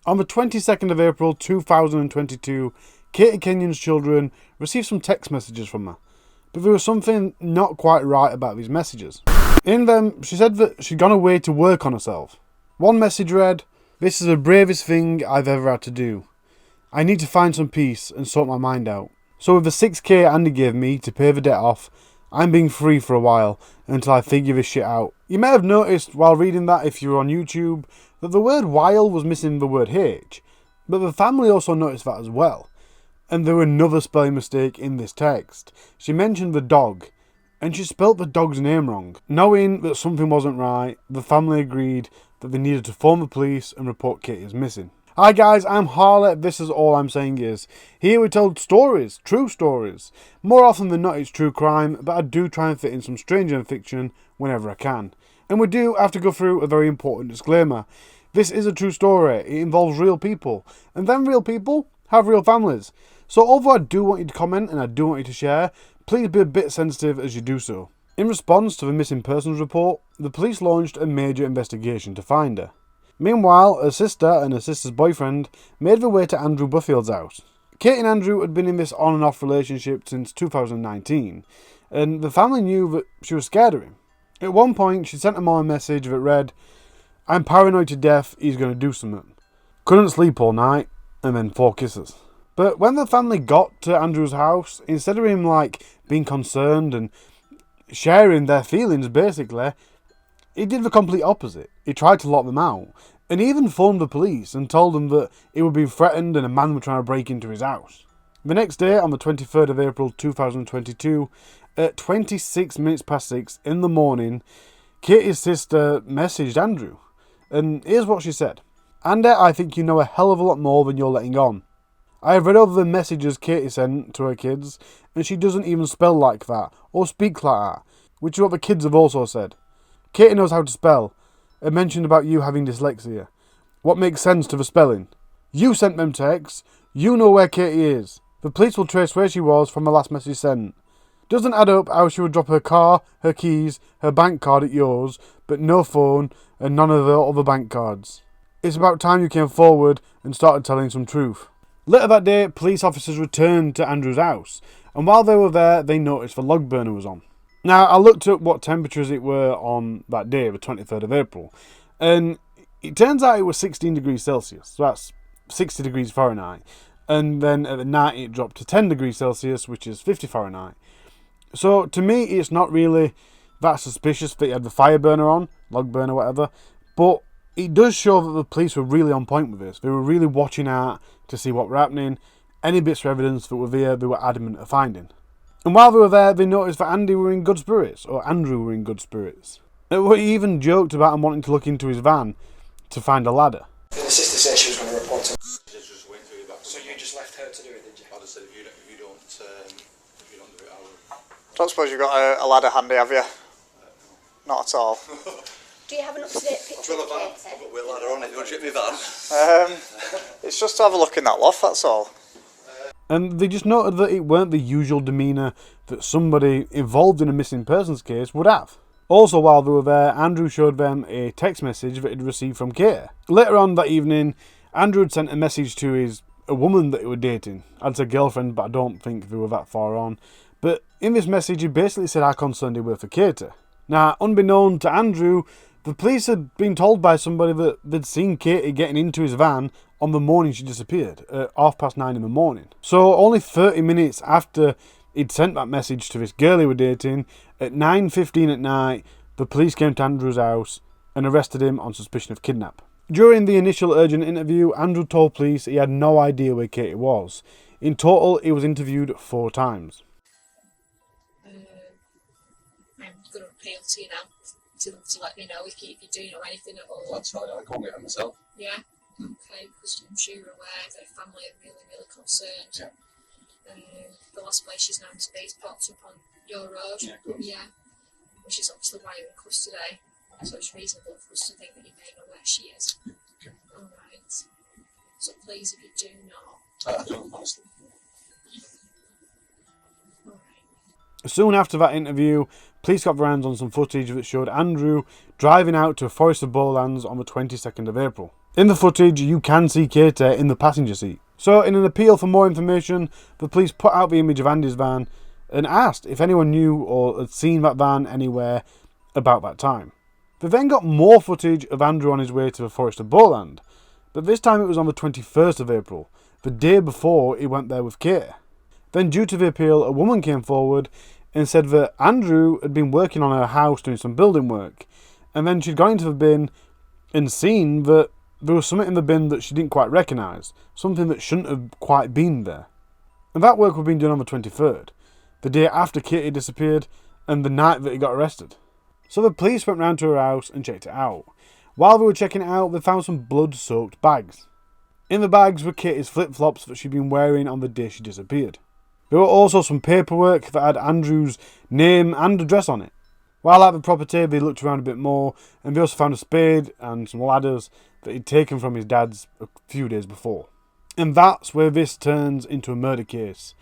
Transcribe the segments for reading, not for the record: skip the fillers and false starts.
On the 22nd of April 2022, Katie Kenyon's children received some text messages from her, but there was something not quite right about these messages. In them, she said that she'd gone away to work on herself. One message read, "This is the bravest thing I've ever had to do. I need to find some peace and sort my mind out. So with the 6k Andy gave me to pay the debt off, I'm being free for a while until I figure this shit out." You may have noticed while reading that, if you were on YouTube, that the word wile was missing the word H, but the family also noticed that as well. And there was another spelling mistake in this text. She mentioned the dog, and she spelt the dog's name wrong. Knowing that something wasn't right, the family agreed that they needed to phone the police and report Katie as missing. Hi guys, I'm Harley. This is All I'm Saying Is. Here we tell stories, true stories. More often than not it's true crime, but I do try and fit in some stranger fiction whenever I can. And we do have to go through a very important disclaimer. This is a true story. It involves real people. And them real people have real families. So although I do want you to comment and I do want you to share, please be a bit sensitive as you do so. In response to the missing persons report, the police launched a major investigation to find her. Meanwhile, her sister and her sister's boyfriend made their way to Andew Burfield's house. Katie and Andrew had been in this on and off relationship since 2019, and the family knew that she was scared of him. At one point, she sent him a message that read, "I'm paranoid to death, he's going to do something. Couldn't sleep all night," and then 4 kisses. But when the family got to Andrew's house, instead of him being concerned and sharing their feelings basically, he did the complete opposite. He tried to lock them out, and he even phoned the police and told them that he was being threatened and a man was trying to break into his house. The next day, on the 23rd of April 2022, at 26 minutes past 6 in the morning, Katie's sister messaged Andrew, and here's what she said. "Andy, I think you know a hell of a lot more than you're letting on. I have read over the messages Katie sent to her kids, and she doesn't even spell like that, or speak like that, which is what the kids have also said. Katie knows how to spell, and mentioned about you having dyslexia. What makes sense to the spelling? You sent them texts, you know where Katie is. The police will trace where she was from the last message sent. Doesn't add up how she would drop her car, her keys, her bank card at yours, but no phone and none of the other bank cards. It's about time you came forward and started telling some truth." Later that day, police officers returned to Andrew's house, and while they were there, they noticed the log burner was on. Now, I looked at what temperatures it were on that day, the 23rd of April, and it turns out it was 16 degrees Celsius, so that's 60 degrees Fahrenheit, and then at the night it dropped to 10 degrees Celsius, which is 50 Fahrenheit. So to me, it's not really that suspicious that he had the fire burner on, log burner, whatever, but it does show that the police were really on point with this. They were really watching out to see what were happening. Any bits of evidence that were there, they were adamant of finding. And while they were there, they noticed that Andrew were in good spirits. He even joked about him wanting to look into his van to find a ladder. The sister said she was going to report to So you just left her to do it, did you? I just said if you don't do it, I will. Don't suppose you've got a ladder handy, have you? Not at all. Do you have an up-to-date picture of Katie? I've got a ladder on it. You want to check me van? It's just to have a look in that loft, that's all. And they just noted that it weren't the usual demeanour that somebody involved in a missing persons case would have. Also, while they were there, Andrew showed them a text message that he'd received from Katie. Later on that evening, Andrew had sent a message to a woman that he was dating. I'd say girlfriend, but I don't think they were that far on. But in this message, he basically said how concerned he were for Katie. Now, unbeknown to Andrew, the police had been told by somebody that they'd seen Katie getting into his van on the morning she disappeared, at 9:30 in the morning. So only 30 minutes after he'd sent that message to this girl he was dating, at 9:15 at night, the police came to Andrew's house and arrested him on suspicion of kidnap. During the initial urgent interview, Andrew told police he had no idea where Katie was. In total, he was interviewed 4 times. I'm going to appeal to you now to let me know if you do know anything at all. That's right, I call me out myself. Yeah? Okay, because I'm sure you're aware that the family are really, really concerned. Yeah. The last place she's known to be is popped up on your road. Yeah, of course. Yeah. Which is obviously why you're in custody. So it's reasonable for us to think that you may know where she is. Okay. Alright. So please, if you do know. I don't, honestly. Soon after that interview, police got their hands on some footage that showed Andrew driving out to Forest of Bowlands on the 22nd of April. In the footage, you can see Katie in the passenger seat. So, in an appeal for more information, the police put out the image of Andy's van and asked if anyone knew or had seen that van anywhere about that time. They then got more footage of Andrew on his way to the forest of Bowland, but this time it was on the 21st of April, the day before he went there with Katie. Then, due to the appeal, a woman came forward and said that Andrew had been working on her house doing some building work, and then she'd gone into the bin and seen that there was something in the bin that she didn't quite recognise, something that shouldn't have quite been there. And that work was being done on the 23rd, the day after Katie disappeared and the night that he got arrested. So the police went round to her house and checked it out. While they were checking it out, they found some blood-soaked bags. In the bags were Katie's flip-flops that she'd been wearing on the day she disappeared. There were also some paperwork that had Andrew's name and address on it. While at the property, they looked around a bit more, and they also found a spade and some ladders that he'd taken from his dad's a few days before. And that's where this turns into a murder case.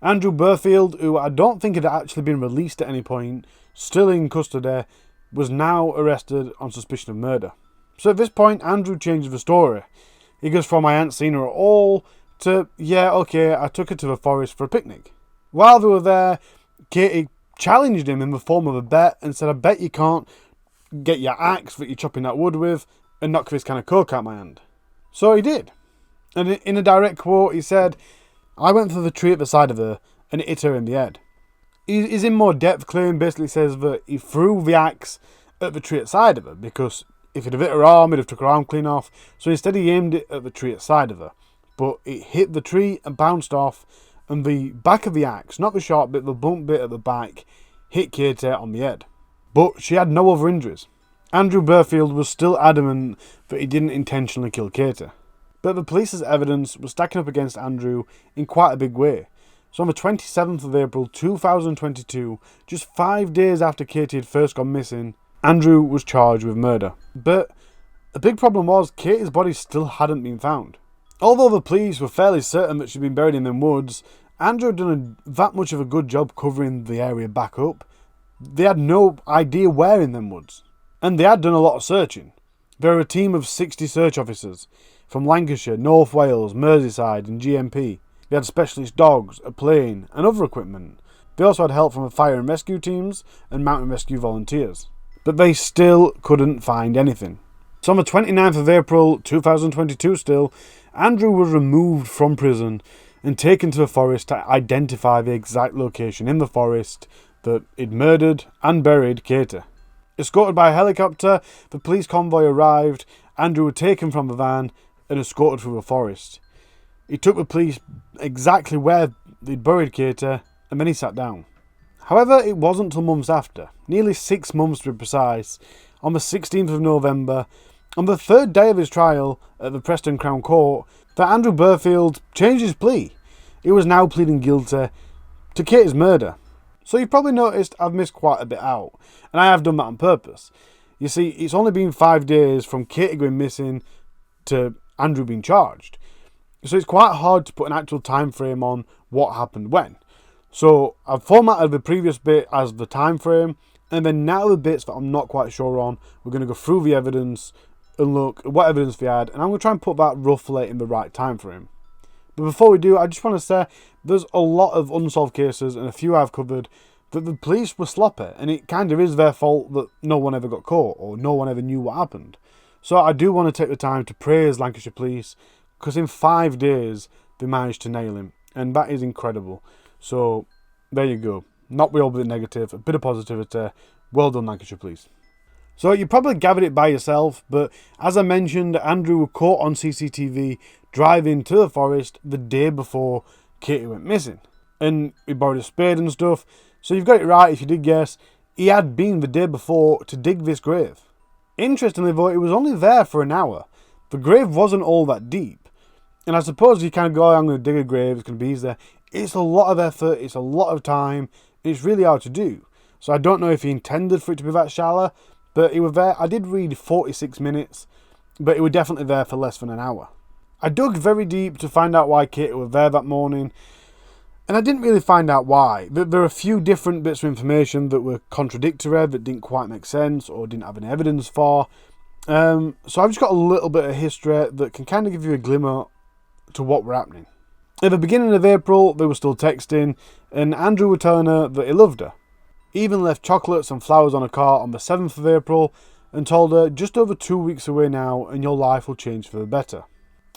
Andew Burfield, who I don't think had actually been released at any point, still in custody, was now arrested on suspicion of murder. So at this point, Andrew changes the story. He goes from "I hadn't seen her at all" to "yeah, okay, I took her to the forest for a picnic." While they were there, Katie challenged him in the form of a bet and said, "I bet you can't get your axe that you're chopping that wood with and knock this kind of coke out my hand." So he did. And in a direct quote, he said, "I went for the tree at the side of her and it hit her in the head." His in more depth claim basically says that he threw the axe at the tree at the side of her because if it had hit her arm, it'd have took her arm clean off. So instead he aimed it at the tree at the side of her. But it hit the tree and bounced off, and the back of the axe, not the sharp bit, the blunt bit at the back, hit Katie on the head. But she had no other injuries. Andew Burfield was still adamant that he didn't intentionally kill Katie. But the police's evidence was stacking up against Andrew in quite a big way. So on the 27th of April 2022, just 5 days after Katie had first gone missing, Andrew was charged with murder. But a big problem was Katie's body still hadn't been found. Although the police were fairly certain that she'd been buried in them woods, Andrew had done that much of a good job covering the area back up. They had no idea where in them woods. And they had done a lot of searching. There were a team of 60 search officers from Lancashire, North Wales, Merseyside and GMP. They had specialist dogs, a plane and other equipment. They also had help from the fire and rescue teams and mountain rescue volunteers. But they still couldn't find anything. So on the 29th of April 2022 still, Andrew was removed from prison and taken to the forest to identify the exact location in the forest that he'd murdered and buried Katie. Escorted by a helicopter, the police convoy arrived. Andrew was taken from the van and escorted through the forest. He took the police exactly where they'd buried Katie and then he sat down. However, it wasn't till months after, nearly 6 months to be precise, on the 16th of November, on the third day of his trial at the Preston Crown Court, that Andew Burfield changed his plea. He was now pleading guilty to Katie's murder. So you've probably noticed I've missed quite a bit out, and I have done that on purpose. You see, it's only been 5 days from Katie going missing to Andrew being charged. So it's quite hard to put an actual time frame on what happened when. So I've formatted the previous bit as the time frame, and then now the bits that I'm not quite sure on, we're going to go through the evidence and look at what evidence we had, and I'm going to try and put that roughly in the right time frame. But before we do, I just want to say there's a lot of unsolved cases, and a few I've covered, that the police were sloppy, and it kind of is their fault that no one ever got caught, or no one ever knew what happened. So I do want to take the time to praise Lancashire Police, because in 5 days they managed to nail him, and that is incredible. So there you go. Not we all bit negative, a bit of positivity. Well done, Lancashire Police. So you probably gathered it by yourself, but as I mentioned, Andrew was caught on CCTV driving to the forest the day before Katie went missing. And he borrowed a spade and stuff, so you've got it right if you did guess. He had been the day before to dig this grave. Interestingly though, it was only there for an hour. The grave wasn't all that deep. And I suppose you kind of go, I'm going to dig a grave, it's going to be easy. It's a lot of effort, it's a lot of time, and it's really hard to do. So I don't know if he intended for it to be that shallow, but he was there. I did read 46 minutes, but it was definitely there for less than an hour. I dug very deep to find out why Katie was there that morning, and I didn't really find out why. There are a few different bits of information that were contradictory, that didn't quite make sense, or didn't have any evidence for. So I've just got a little bit of history that can kind of give you a glimmer to what were happening. At the beginning of April, they were still texting, and Andrew was telling her that he loved her. He even left chocolates and flowers on a cart on the 7th of April and told her, just over 2 weeks away now and your life will change for the better.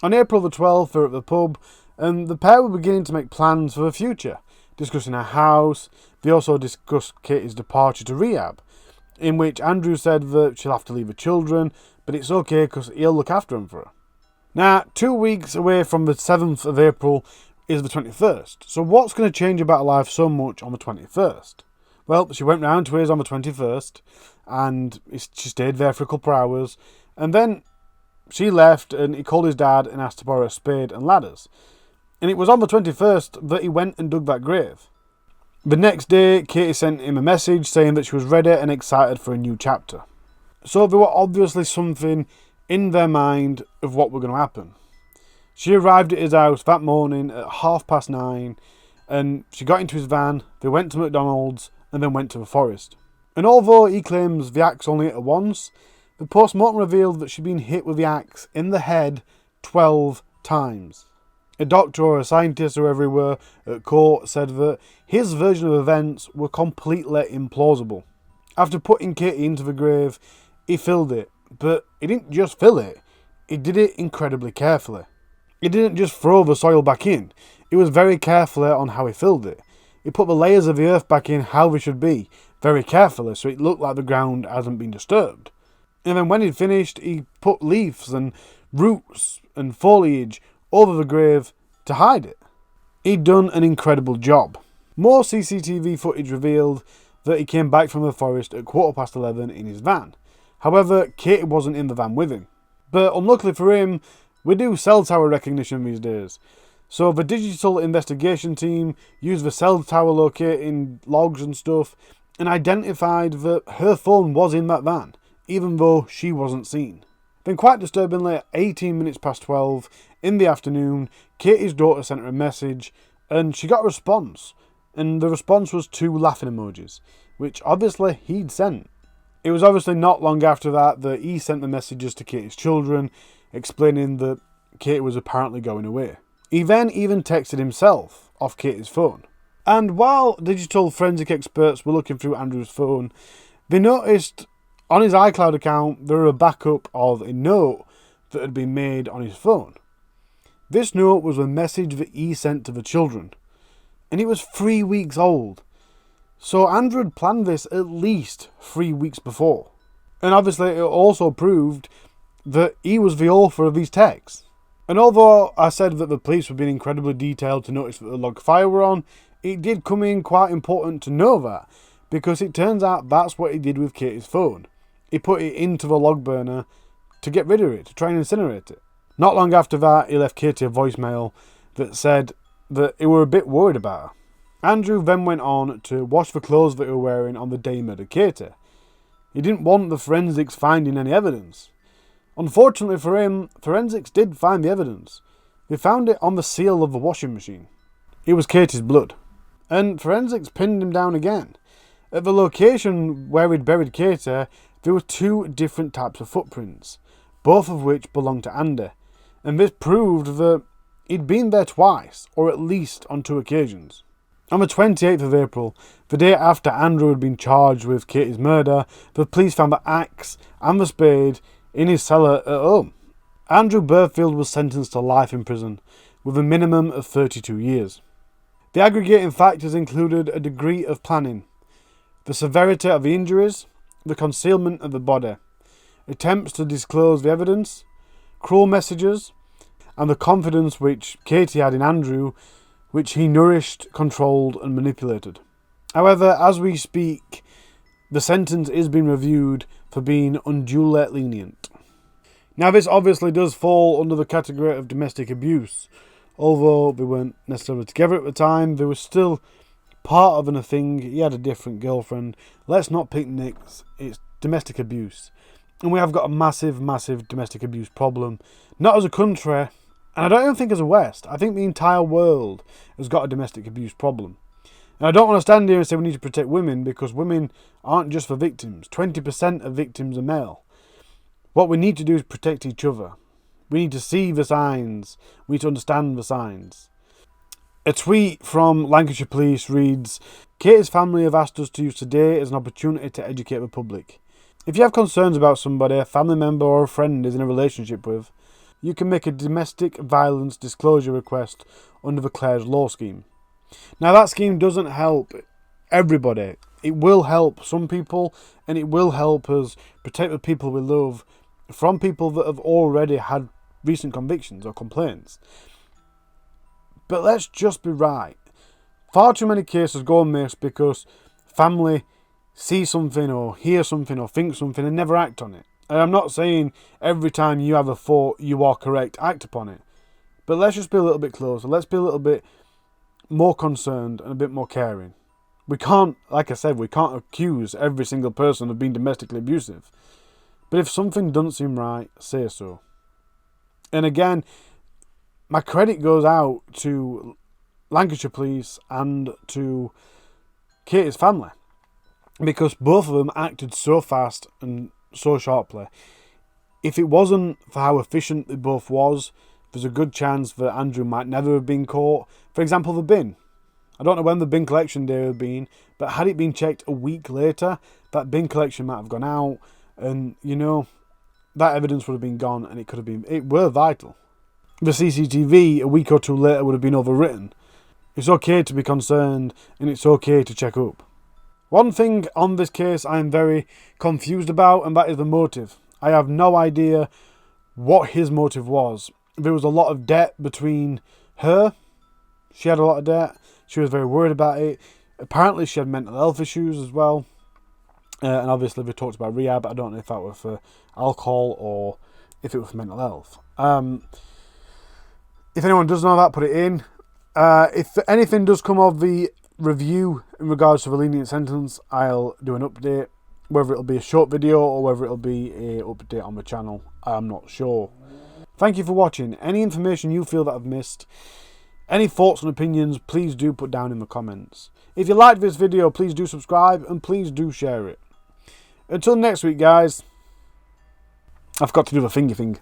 On April the 12th, they were at the pub, and the pair were beginning to make plans for the future, discussing her house. They also discussed Katie's departure to rehab, in which Andrew said that she'll have to leave her children, but it's okay because he'll look after them for her. Now, 2 weeks away from the 7th of April is the 21st, so what's going to change about her life so much on the 21st? Well, she went round to his on the 21st, and she stayed there for a couple of hours, and then she left, and he called his dad and asked to borrow a spade and ladders. And it was on the 21st that he went and dug that grave. The next day, Katie sent him a message saying that she was ready and excited for a new chapter. So there were obviously something in their mind of what were going to happen. She arrived at his house that morning at 9:30, and she got into his van, they went to McDonald's, and then went to the forest. And although he claims the axe only hit her once, the post-mortem revealed that she'd been hit with the axe in the head 12 times. A doctor or a scientist or whoever he were at court said that his version of events were completely implausible. After putting Katie into the grave, he filled it, but he didn't just fill it, he did it incredibly carefully. He didn't just throw the soil back in, he was very carefully on how he filled it. He put the layers of the earth back in how they should be, very carefully, so it looked like the ground hasn't been disturbed. And then when he'd finished, he put leaves and roots and foliage over the grave to hide it. He'd done an incredible job. More CCTV footage revealed that he came back from the forest at 11:15 in his van. However, Katie wasn't in the van with him. But unluckily for him, we do cell tower recognition these days. So the digital investigation team used the cell tower locating logs and stuff and identified that her phone was in that van, even though she wasn't seen. Then quite disturbingly, at 18 minutes past 12 in the afternoon, Katie's daughter sent her a message and she got a response. And the response was 2 laughing emojis, which obviously he'd sent. It was obviously not long after that he sent the messages to Katie's children, explaining that Katie was apparently going away. He then even texted himself off Katie's phone. And while digital forensic experts were looking through Andrew's phone, they noticed on his iCloud account there were a backup of a note that had been made on his phone. This note was a message that he sent to the children, and it was 3 weeks old. So Andrew had planned this at least 3 weeks before. And obviously it also proved that he was the author of these texts. And although I said that the police were being incredibly detailed to notice that the log fire were on, it did come in quite important to know that, because it turns out that's what he did with Katie's phone. He put it into the log burner to get rid of it, to try and incinerate it. Not long after that, he left Katie a voicemail that said that he were a bit worried about her. Andrew then went on to wash the clothes that he was wearing on the day he murdered Katie. He didn't want the forensics finding any evidence. Unfortunately for him, forensics did find the evidence. They found it on the seal of the washing machine. It was Katie's blood. And forensics pinned him down again. At the location where he'd buried Katie, there were 2 different types of footprints, both of which belonged to Andy. And this proved that he'd been there twice, or at least on 2 occasions. On the 28th of April, the day after Andrew had been charged with Katie's murder, the police found the axe and the spade in his cellar at home. Andew Burfield was sentenced to life in prison, with a minimum of 32 years. The aggregating factors included a degree of planning, the severity of the injuries, the concealment of the body, attempts to disclose the evidence, cruel messages, and the confidence which Katie had in Andrew, which he nourished, controlled and manipulated. However, as we speak, the sentence is being reviewed for being unduly lenient. Now this obviously does fall under the category of domestic abuse. Although they weren't necessarily together at the time, they were still part of a thing. He had a different girlfriend. Let's not pick nicks. It's domestic abuse. And we have got a massive, massive domestic abuse problem. Not as a country, and I don't even think as a West. I think the entire world has got a domestic abuse problem. And I don't want to stand here and say we need to protect women, because women aren't just the victims. 20% of victims are male. What we need to do is protect each other. We need to see the signs. We need to understand the signs. A tweet from Lancashire Police reads, Katie's family have asked us to use today as an opportunity to educate the public. If you have concerns about somebody a family member or a friend is in a relationship with, you can make a domestic violence disclosure request under the Clare's law scheme. Now that scheme doesn't help everybody. It will help some people, and it will help us protect the people we love from people that have already had recent convictions or complaints. But let's just be right. Far too many cases go amiss because family see something or hear something or think something and never act on it. And I'm not saying every time you have a thought you are correct, act upon it. But let's just be a little bit closer. Let's be a little bit more concerned and a bit more caring. We can't, like I said, we can't accuse every single person of being domestically abusive. But if something doesn't seem right, say so. And again, my credit goes out to Lancashire Police and to Katie's family, because both of them acted so fast and so sharply. If it wasn't for how efficient they both was, there's a good chance that Andrew might never have been caught. For example, the bin. I don't know when the bin collection day had been, but had it been checked a week later, that bin collection might have gone out, and that evidence would have been gone, and it were vital. The CCTV a week or two later would have been overwritten. It's okay to be concerned, and it's okay to check up. One thing on this case I am very confused about, and that is the motive. I have no idea what his motive was. There was a lot of debt between her. She had a lot of debt. She was very worried about it. Apparently she had mental health issues as well. And obviously we talked about rehab. I don't know if that was for alcohol or if it was for mental health. If anyone does know that, put it in. If anything does come of the review in regards to the lenient sentence, I'll do an update. Whether it'll be a short video or whether it'll be an update on the channel, I'm not sure. Thank you for watching. Any information you feel that I've missed, any thoughts and opinions, please do put down in the comments. If you liked this video, please do subscribe and please do share it. Until next week, guys. I forgot to do the finger thing.